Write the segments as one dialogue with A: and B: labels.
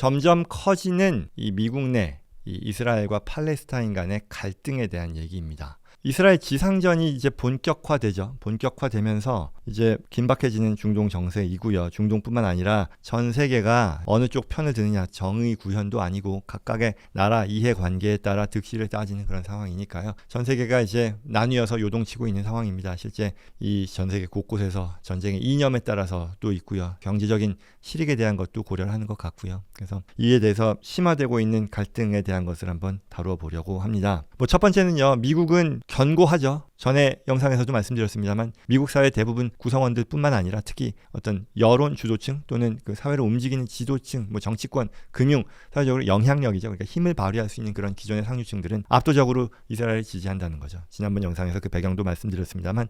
A: 점점 커지는 이 미국 내 이 이스라엘과 팔레스타인 간의 갈등에 대한 얘기입니다. 이스라엘 지상전이 이제 본격화되죠. 본격화되면서 이제 긴박해지는 중동 정세이고요. 중동뿐만 아니라 전 세계가 어느 쪽 편을 드느냐 정의 구현도 아니고 각각의 나라 이해관계에 따라 득실을 따지는 그런 상황이니까요. 전 세계가 이제 나뉘어서 요동치고 있는 상황입니다. 실제 이 전 세계 곳곳에서 전쟁의 이념에 따라서 또 있고요. 경제적인 실익에 대한 것도 고려를 하는 것 같고요. 그래서 이에 대해서 심화되고 있는 갈등에 대한 것을 한번 다루어 보려고 합니다. 첫 번째는요. 미국은 견고하죠. 전에 영상에서도 말씀드렸습니다만 미국 사회 대부분 구성원들 뿐만 아니라 특히 어떤 여론 주도층 또는 그 사회를 움직이는 지도층, 정치권, 금융, 사회적으로 영향력이죠. 그러니까 힘을 발휘할 수 있는 그런 기존의 상류층들은 압도적으로 이스라엘을 지지한다는 거죠. 지난번 영상에서 그 배경도 말씀드렸습니다만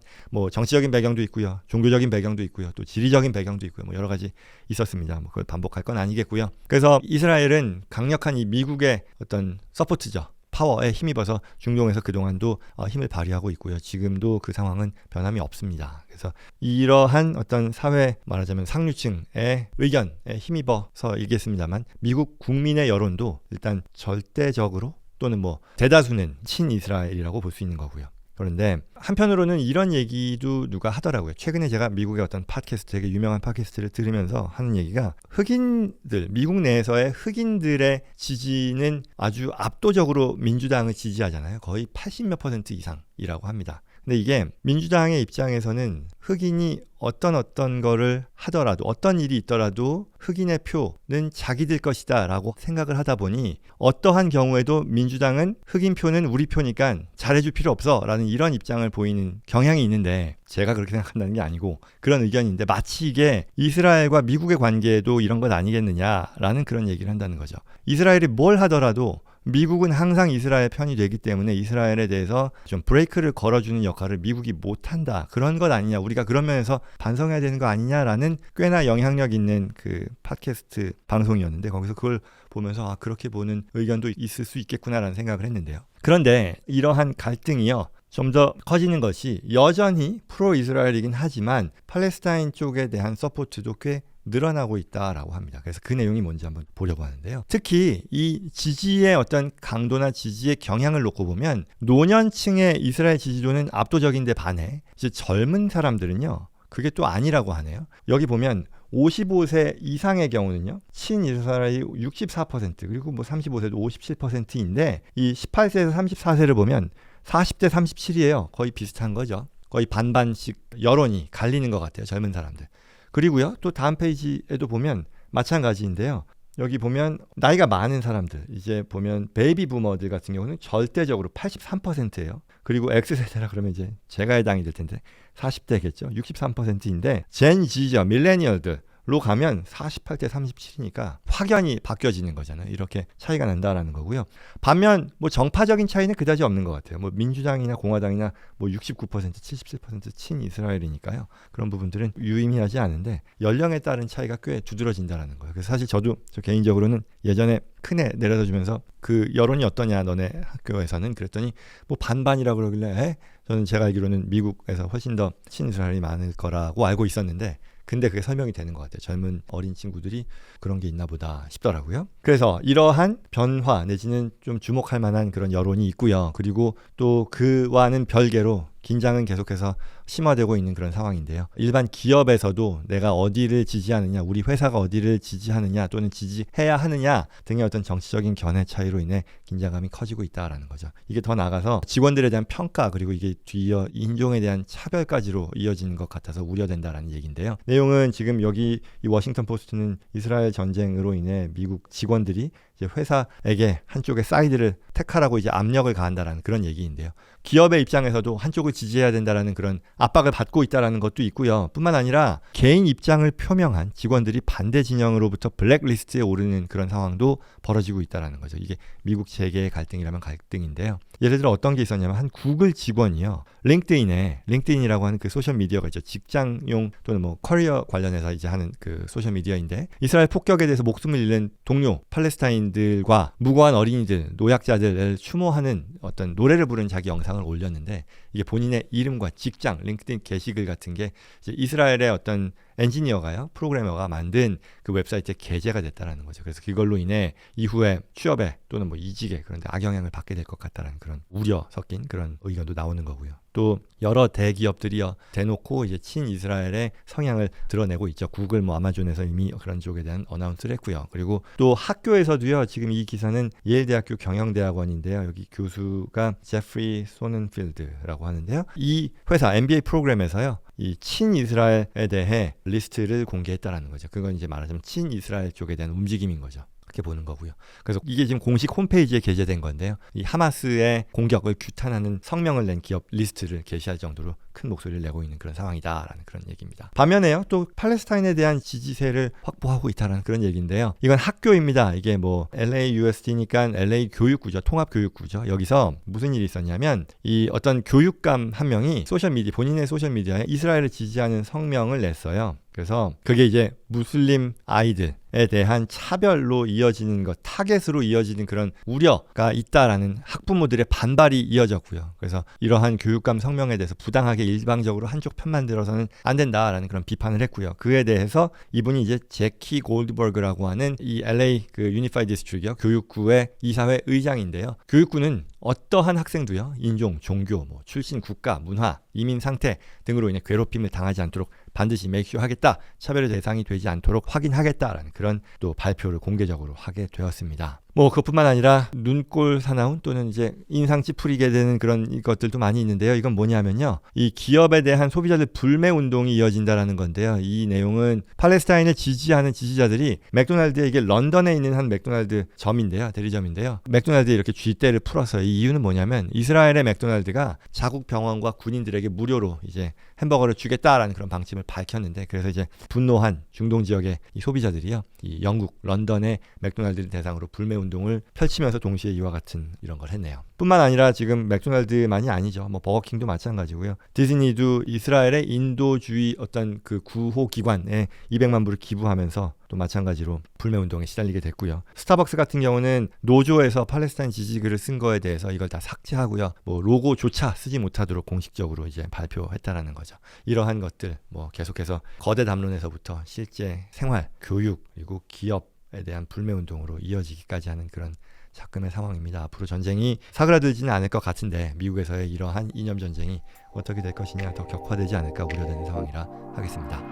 A: 정치적인 배경도 있고요. 종교적인 배경도 있고요. 또 지리적인 배경도 있고요. 여러 가지 있었습니다. 그걸 반복할 건 아니겠고요. 그래서 이스라엘은 강력한 이 미국의 어떤 서포트죠. 파워에 힘입어서 중동에서 그동안도 힘을 발휘하고 있고요. 지금도 그 상황은 변함이 없습니다. 그래서 이러한 어떤 사회 말하자면 상류층의 의견에 힘입어서 얘기했습니다만 미국 국민의 여론도 일단 절대적으로 또는 대다수는 친이스라엘이라고 볼 수 있는 거고요. 그런데 한편으로는 이런 얘기도 누가 하더라고요. 최근에 제가 미국의 어떤 팟캐스트, 되게 유명한 팟캐스트를 들으면서 하는 얘기가 흑인들, 미국 내에서의 흑인들의 지지는 아주 압도적으로 민주당을 지지하잖아요. 거의 80몇 % 이상이라고 합니다. 근데 이게 민주당의 입장에서는 흑인이 어떤 거를 하더라도 어떤 일이 있더라도 흑인의 표는 자기들 것이다 라고 생각을 하다 보니 어떠한 경우에도 민주당은 흑인 표는 우리 표니까 잘해줄 필요 없어 라는 이런 입장을 보이는 경향이 있는데 제가 그렇게 생각한다는 게 아니고 그런 의견인데 마치 이게 이스라엘과 미국의 관계에도 이런 것 아니겠느냐라는 그런 얘기를 한다는 거죠. 이스라엘이 뭘 하더라도 미국은 항상 이스라엘 편이 되기 때문에 이스라엘에 대해서 좀 브레이크를 걸어주는 역할을 미국이 못한다. 그런 것 아니냐. 우리가 그런 면에서 반성해야 되는 거 아니냐라는 꽤나 영향력 있는 그 팟캐스트 방송이었는데 거기서 그걸 보면서 그렇게 보는 의견도 있을 수 있겠구나라는 생각을 했는데요. 그런데 이러한 갈등이요. 좀 더 커지는 것이 여전히 프로 이스라엘이긴 하지만 팔레스타인 쪽에 대한 서포트도 꽤 늘어나고 있다라고 합니다. 그래서 그 내용이 뭔지 한번 보려고 하는데요. 특히 이 지지의 어떤 강도나 지지의 경향을 놓고 보면 노년층의 이스라엘 지지도는 압도적인데 반해 이제 젊은 사람들은요. 그게 또 아니라고 하네요. 여기 보면 55세 이상의 경우는요. 친이스라엘이 64% 그리고 35세도 57%인데 이 18세에서 34세를 보면 40대 37이에요. 거의 비슷한 거죠. 거의 반반씩 여론이 갈리는 것 같아요. 젊은 사람들. 그리고요. 또 다음 페이지에도 보면 마찬가지인데요. 여기 보면 나이가 많은 사람들 이제 보면 베이비 부머들 같은 경우는 절대적으로 83%예요. 그리고 X세대라 그러면 이제 제가 해당이 될 텐데 40대겠죠. 63%인데 젠 Z죠. 밀레니얼들로 가면 48대 37이니까 확연히 바뀌어지는 거잖아요. 이렇게 차이가 난다라는 거고요. 반면 정파적인 차이는 그다지 없는 것 같아요. 민주당이나 공화당이나 69%, 77% 친이스라엘이니까요. 그런 부분들은 유의미하지 않은데 연령에 따른 차이가 꽤 두드러진다라는 거예요. 그래서 사실 저 개인적으로는 예전에 큰애 내려다 주면서 그 여론이 어떠냐 너네 학교에서는 그랬더니 반반이라고 그러길래 저는 제가 알기로는 미국에서 훨씬 더 친이스라엘이 많을 거라고 알고 있었는데 근데 그게 설명이 되는 것 같아요. 젊은 어린 친구들이 그런 게 있나 보다 싶더라고요. 그래서 이러한 변화 내지는 좀 주목할 만한 그런 여론이 있고요. 그리고 또 그와는 별개로 긴장은 계속해서 심화되고 있는 그런 상황인데요. 일반 기업에서도 내가 어디를 지지하느냐, 우리 회사가 어디를 지지하느냐 또는 지지해야 하느냐 등의 어떤 정치적인 견해 차이로 인해 긴장감이 커지고 있다라는 거죠. 이게 더 나아가서 직원들에 대한 평가 그리고 이게 뒤이어 인종에 대한 차별까지로 이어지는 것 같아서 우려된다라는 얘기인데요. 내용은 지금 여기 이 워싱턴 포스트는 이스라엘 전쟁으로 인해 미국 직원들이 이제 회사에게 한쪽의 사이드를 택하라고 이제 압력을 가한다라는 그런 얘기인데요. 기업의 입장에서도 한쪽을 지지해야 된다라는 그런 압박을 받고 있다라는 것도 있고요. 뿐만 아니라 개인 입장을 표명한 직원들이 반대 진영으로부터 블랙리스트에 오르는 그런 상황도 벌어지고 있다라는 거죠. 이게 미국 재계의 갈등이라면 갈등인데요. 예를 들어 어떤 게 있었냐면 한 구글 직원이요. 링크드인이라고 하는 그 소셜 미디어가 있죠. 직장용 또는 커리어 관련해서 이제 하는 그 소셜 미디어인데 이스라엘 폭격에 대해서 목숨을 잃는 동료 팔레스타인들과 무고한 어린이들, 노약자들을 추모하는 어떤 노래를 부르는 자기 영상을 올렸는데 이게 본인의 이름과 직장, 링크드인 게시글 같은 게 이제 이스라엘의 어떤 엔지니어가요, 프로그래머가 만든 그 웹사이트에 게재가 됐다라는 거죠. 그래서 그걸로 인해 이후에 취업에 또는 뭐 이직에 그런데 악영향을 받게 될 것 같다라는 그런 우려 섞인 그런 의견도 나오는 거고요. 또 여러 대기업들이요 대놓고 이제 친이스라엘의 성향을 드러내고 있죠. 구글, 뭐 아마존에서 이미 그런 쪽에 대한 어나운스를 했고요. 그리고 또 학교에서도요. 지금 이 기사는 예일대학교 경영대학원인데요. 여기 교수가 제프리 소넨필드라고 하는데요. 이 회사 MBA 프로그램에서요. 이 친이스라엘에 대해 리스트를 공개했다라는 거죠. 그건 이제 말하자면 친이스라엘 쪽에 대한 움직임인 거죠. 그렇게 보는 거고요. 그래서 이게 지금 공식 홈페이지에 게재된 건데요. 이 하마스의 공격을 규탄하는 성명을 낸 기업 리스트를 게시할 정도로 큰 목소리를 내고 있는 그런 상황이다라는 그런 얘기입니다. 반면에요. 또 팔레스타인에 대한 지지세를 확보하고 있다는 그런 얘기인데요. 이건 학교입니다. 이게 뭐 LAUSD니까 LA 교육구죠. 통합교육구죠. 여기서 무슨 일이 있었냐면 이 어떤 교육감 한 명이 본인의 소셜미디어에 이스라엘을 지지하는 성명을 냈어요. 그래서 그게 이제 무슬림 아이들에 대한 차별로 이어지는 것, 타겟으로 이어지는 그런 우려가 있다라는 학부모들의 반발이 이어졌고요. 그래서 이러한 교육감 성명에 대해서 부당하게 일방적으로 한쪽 편만 들어서는 안 된다라는 그런 비판을 했고요. 그에 대해서 이분이 이제 제키 골드버그라고 하는 이 LA 그 유니파이드 디스트릭이요. 교육구의 이사회 의장인데요. 교육구는 어떠한 학생도요. 인종, 종교, 뭐 출신 국가, 문화, 이민 상태 등으로 인해 괴롭힘을 당하지 않도록 반드시 make sure 하겠다. 차별의 대상이 되지 않도록 확인하겠다라는 그런 또 발표를 공개적으로 하게 되었습니다. 뭐 그것뿐만 아니라 눈꼴 사나운 또는 이제 인상 찌푸리게 되는 그런 것들도 많이 있는데요. 이건 뭐냐면요. 이 기업에 대한 소비자들 불매 운동이 이어진다라는 건데요. 이 내용은 팔레스타인을 지지하는 지지자들이 맥도날드에 이게 런던에 있는 한 맥도날드 점인데요. 대리점인데요. 맥도날드에 이렇게 쥐떼를 풀었어요. 이 이유는 뭐냐면 이스라엘의 맥도날드가 자국 병원과 군인들에게 무료로 이제 햄버거를 주겠다라는 그런 방침을 밝혔는데 그래서 이제 분노한 중동 지역의 이 소비자들이요. 이 영국 런던의 맥도날드를 대상으로 불매 운동을 펼치면서 동시에 이와 같은 이런 걸 했네요. 뿐만 아니라 지금 맥도날드만이 아니죠. 뭐 버거킹도 마찬가지고요. 디즈니도 이스라엘의 인도주의 어떤 그 구호 기관에 200만 불을 기부하면서 또 마찬가지로 불매 운동에 시달리게 됐고요. 스타벅스 같은 경우는 노조에서 팔레스타인 지지글을 쓴 거에 대해서 이걸 다 삭제하고요. 뭐 로고조차 쓰지 못하도록 공식적으로 이제 발표했다라는 거죠. 이러한 것들 뭐 계속해서 거대 담론에서부터 실제 생활, 교육 그리고 기업에 대한 불매 운동으로 이어지기까지 하는 그런 작금의 상황입니다. 앞으로 전쟁이 사그라들지는 않을 것 같은데 미국에서의 이러한 이념 전쟁이 어떻게 될 것이냐 더 격화되지 않을까 우려되는 상황이라 하겠습니다.